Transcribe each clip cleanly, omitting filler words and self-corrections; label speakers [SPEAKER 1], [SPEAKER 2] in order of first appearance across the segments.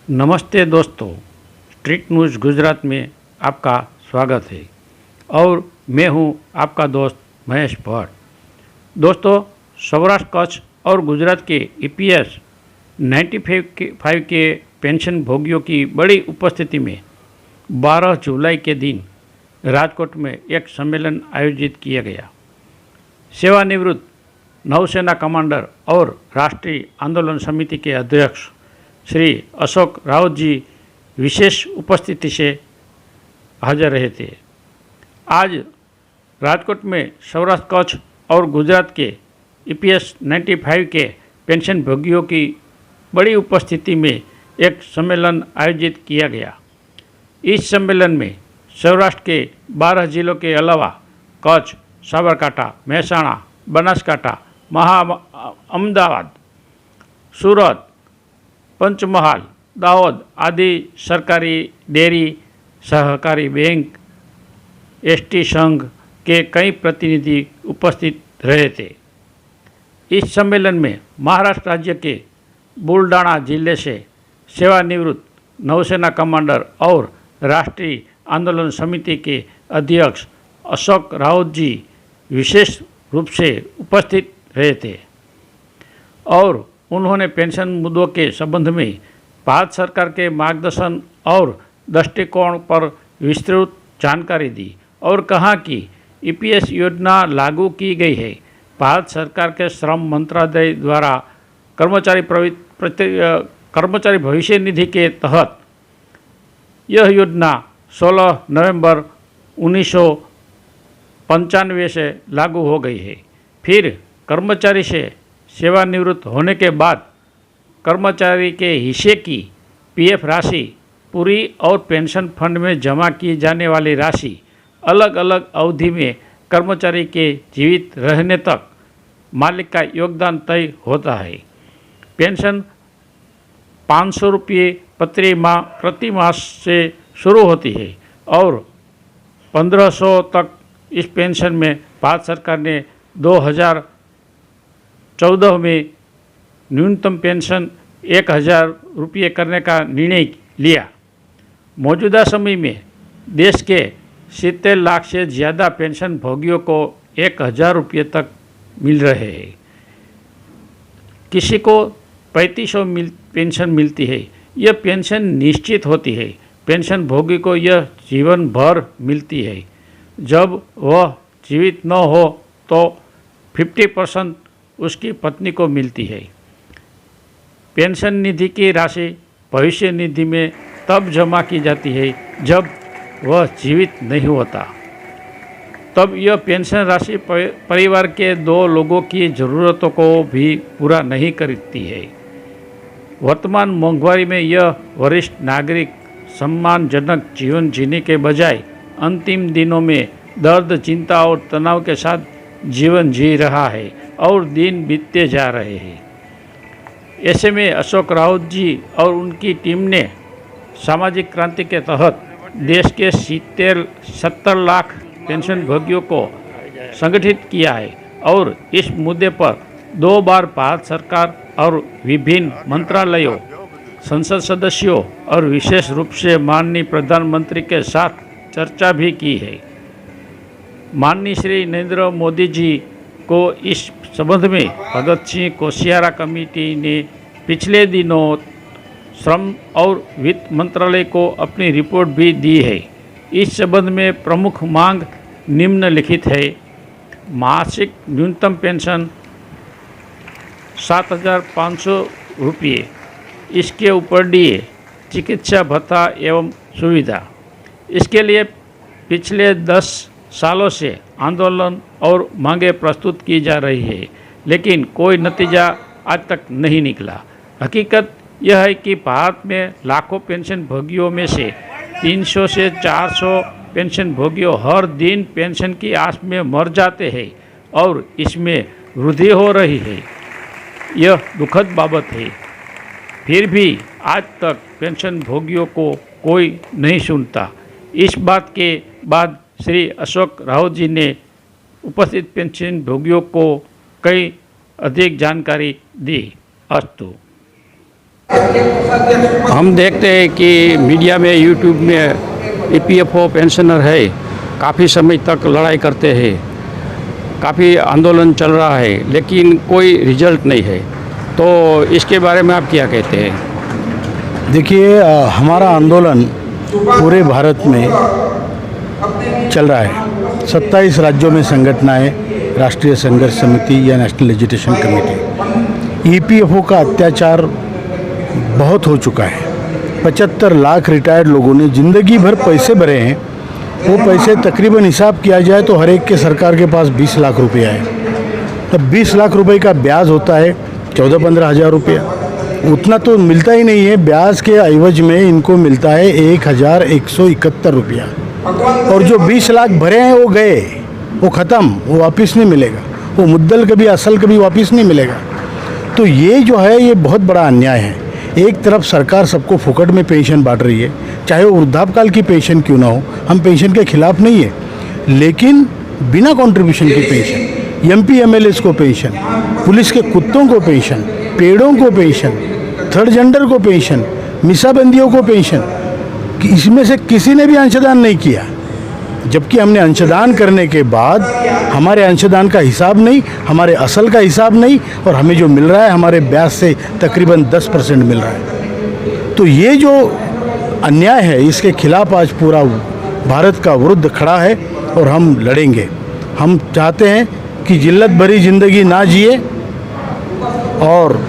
[SPEAKER 1] नमस्ते दोस्तों, street news Gujarat में आपका स्वागत है और मैं हूं आपका दोस्त महेश भट्ट। दोस्तों, सौराष्ट्र कच्छ और गुजरात के ईपीएस 95 के पेंशन भोगियों की बड़ी उपस्थिति में 12 जुलाई के दिन राजकोट में एक सम्मेलन आयोजित किया गया। सेवानिवृत्त नौसेना कमांडर और राष्ट्रीय आंदोलन समिति के अध्यक्ष श्री अशोक रावत जी विशेष उपस्थिति से हाजिर रहे थे। आज राजकोट में सौराष्ट्र कच्छ और गुजरात के ईपीएस 95 के पेंशन भोगियों की बड़ी उपस्थिति में एक सम्मेलन आयोजित किया गया। इस सम्मेलन में सौराष्ट्र के 12 जिलों के अलावा कच्छ, साबरकांठा, મહેસાણા, બનાસકાંઠા, अहमदाबाद, सूरत, पंचमहाल, दाहोद आदि सरकारी डेयरी, सहकारी बैंक, एसटी संघ के कई प्रतिनिधि उपस्थित रहे थे। इस सम्मेलन में महाराष्ट्र राज्य के बुलढाणा जिले से सेवानिवृत्त नौसेना कमांडर और राष्ट्रीय आंदोलन समिति के अध्यक्ष अशोक रावत जी विशेष रूप से उपस्थित रहे थे और उन्होंने पेंशन मुद्दों के संबंध में भारत सरकार के मार्गदर्शन और दृष्टिकोण पर विस्तृत जानकारी दी और कहा कि ईपीएस योजना लागू की गई है। भारत सरकार के श्रम मंत्रालय द्वारा कर्मचारी भविष्य निधि के तहत यह योजना 16 नवंबर 1995 से लागू हो गई है। फिर कर्मचारी से सेवानिवृत्त होने के बाद कर्मचारी के हिस्से की पीएफ राशि पूरी और पेंशन फंड में जमा की जाने वाली राशि अलग अलग अवधि में कर्मचारी के जीवित रहने तक मालिक का योगदान तय होता है। पेंशन 500 रुपये प्रति मास से शुरू होती है और 1500 तक इस पेंशन में भारत सरकार ने 2014 में न्यूनतम पेंशन 1000 रुपये करने का निर्णय लिया। मौजूदा समय में देश के 70 लाख से ज़्यादा पेंशन भोगियों को 1000 रुपये तक मिल रहे हैं। किसी को 3500 पेंशन मिलती है। यह पेंशन निश्चित होती है। पेंशन भोगी को यह जीवन भर मिलती है। जब वह जीवित न हो तो 50% उसकी पत्नी को मिलती है। पेंशन निधि की राशि भविष्य निधि में तब जमा की जाती है जब वह जीवित नहीं होता। तब यह पेंशन राशि परिवार के 2 लोगों की ज़रूरतों को भी पूरा नहीं करती है। वर्तमान मोंघवारी में यह वरिष्ठ नागरिक सम्मानजनक जीवन जीने के बजाय अंतिम दिनों में दर्द, चिंता और तनाव के साथ जीवन जी रहा है और दिन बीतते जा रहे हैं। ऐसे में अशोक रावत जी और उनकी टीम ने सामाजिक क्रांति के तहत देश के 70 लाख पेंशन भोगियों को संगठित किया है और इस मुद्दे पर 2 बार भारत सरकार और विभिन्न मंत्रालयों, संसद सदस्यों और विशेष रूप से माननीय प्रधानमंत्री के साथ चर्चा भी की है। माननीय श्री नरेंद्र मोदी जी को इस संबंध में भगत सिंह कोश्यारी कमेटी ने पिछले दिनों श्रम और वित्त मंत्रालय को अपनी रिपोर्ट भी दी है। इस संबंध में प्रमुख मांग निम्नलिखित है। मासिक न्यूनतम पेंशन 7500 रुपये, इसके ऊपर डीए, चिकित्सा भत्ता एवं सुविधा। इसके लिए पिछले 10 सालों से आंदोलन और मांगे प्रस्तुत की जा रही है, लेकिन कोई नतीजा आज तक नहीं निकला। हकीकत यह है कि भारत में लाखों पेंशन भोगियों में से 300 से 400 पेंशन भोगियों हर दिन पेंशन की आस में मर जाते हैं और इसमें वृद्धि हो रही है। यह दुखद बाबत है। फिर भी आज तक पेंशन भोगियों को कोई नहीं सुनता। इस बात के बाद श्री अशोक रावत जी ने उपस्थित पेंशन भोगियों को कई अधिक जानकारी दी। अस्तु। हम देखते हैं कि मीडिया में, यूट्यूब में EPFO पेंशनर है, काफ़ी समय तक लड़ाई करते हैं, काफ़ी आंदोलन चल रहा है, लेकिन कोई रिजल्ट नहीं है। तो इसके बारे में आप क्या कहते हैं?
[SPEAKER 2] देखिए, हमारा आंदोलन पूरे भारत में चल रहा है। 27 राज्यों में संगठनाएं, राष्ट्रीय संघर्ष समिति या नेशनल एजुटेशन कमेटी, EPFO का अत्याचार बहुत हो चुका है। 75 लाख रिटायर्ड लोगों ने ज़िंदगी भर पैसे भरे हैं। वो पैसे तकरीबन हिसाब किया जाए तो हर एक के सरकार के पास 20 लाख रुपया है। तब 20 लाख रुपए का ब्याज होता है 14-15 हज़ार रुपया। उतना तो मिलता ही नहीं है। ब्याज के एवज में इनको मिलता है 1171 रुपया। और जो 20 लाख भरे हैं वो गए, वो ख़त्म, वो वापस नहीं मिलेगा। वो मुद्दल कभी असल कभी वापस नहीं मिलेगा। तो ये जो है, ये बहुत बड़ा अन्याय है। एक तरफ सरकार सबको फुकट में पेंशन बांट रही है, चाहे वो वृद्धापकाल की पेंशन क्यों ना हो। हम पेंशन के खिलाफ नहीं है, लेकिन बिना कंट्रीब्यूशन की पेंशन, MP MLAs को पेंशन, पुलिस के कुत्तों को पेंशन, पेड़ों को पेंशन, थर्ड जेंडर को पेंशन, मिसाबंदियों को पेंशन, इसमें से किसी ने भी अंशदान नहीं किया। जबकि हमने अंशदान करने के बाद हमारे अंशदान का हिसाब नहीं, हमारे असल का हिसाब नहीं, और हमें जो मिल रहा है हमारे ब्याज से तकरीबन 10% मिल रहा है। तो ये जो अन्याय है, इसके खिलाफ आज पूरा भारत का विरुद्ध खड़ा है और हम लड़ेंगे। हम चाहते हैं कि जिल्लत भरी ज़िंदगी ना जिए, और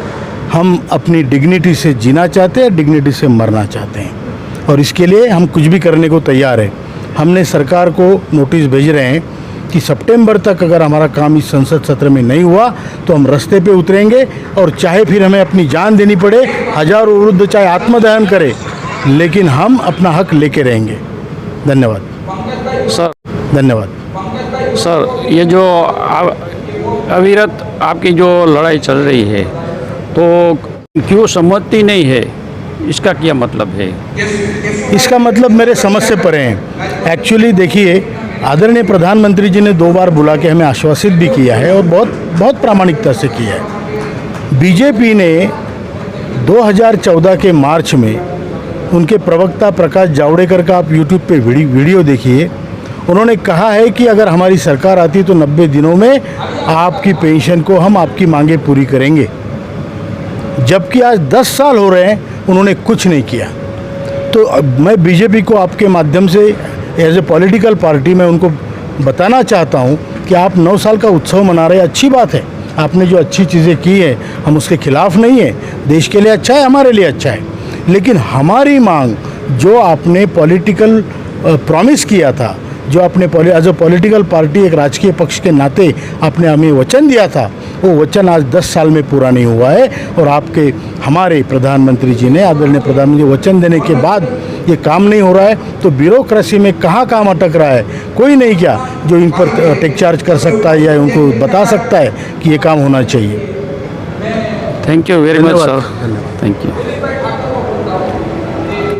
[SPEAKER 2] हम अपनी डिग्निटी से जीना चाहते हैं, डिग्निटी से मरना चाहते हैं। और इसके लिए हम कुछ भी करने को तैयार हैं। हमने सरकार को नोटिस भेज रहे हैं कि सितंबर तक अगर हमारा काम इस संसद सत्र में नहीं हुआ तो हम रास्ते पे उतरेंगे, और चाहे फिर हमें अपनी जान देनी पड़े, हजारों विरुद्ध चाहे आत्मदहन करें, लेकिन हम अपना हक लेके रहेंगे। धन्यवाद
[SPEAKER 1] सर।
[SPEAKER 2] धन्यवाद
[SPEAKER 1] सर, ये जो अविरत आपकी जो लड़ाई चल रही है, तो क्यों सम्मति नहीं है, इसका क्या मतलब है?
[SPEAKER 2] इसका मतलब मेरे समझ से परे हैं। एक्चुअली देखिए, आदरणीय प्रधानमंत्री जी ने 2 बार बुला के हमें आश्वासित भी किया है, और बहुत प्रामाणिकता से किया है। बीजेपी ने 2014 के मार्च में उनके प्रवक्ता प्रकाश जावड़ेकर का आप यूट्यूब पे वीडियो देखिए, उन्होंने कहा है कि अगर हमारी सरकार आती तो 90 दिनों में आपकी पेंशन को हम आपकी मांगें पूरी करेंगे। जबकि आज 10 साल हो रहे हैं, उन्होंने कुछ नहीं किया। तो मैं बीजेपी को आपके माध्यम से एज ए पॉलिटिकल पार्टी में उनको बताना चाहता हूं कि आप 9 साल का उत्सव मना रहे हैं, अच्छी बात है। आपने जो अच्छी चीज़ें की हैं, हम उसके खिलाफ नहीं है। देश के लिए अच्छा है, हमारे लिए अच्छा है। लेकिन हमारी मांग, जो आपने पॉलिटिकल प्रॉमिस किया था, जो आपने एज ए पॉलिटिकल पार्टी, एक राजकीय पक्ष के नाते आपने हमें वचन दिया था, वो वचन आज 10 साल में पूरा नहीं हुआ है। और आपके हमारे प्रधानमंत्री जी ने, आदरणीय प्रधानमंत्री, वचन देने के बाद ये काम नहीं हो रहा है। तो ब्यूरोक्रेसी में कहाँ काम अटक रहा है, कोई नहीं क्या जो इन पर टेक चार्ज कर सकता है या उनको बता सकता है कि ये काम होना चाहिए।
[SPEAKER 1] Thank you very much sir. Thank you.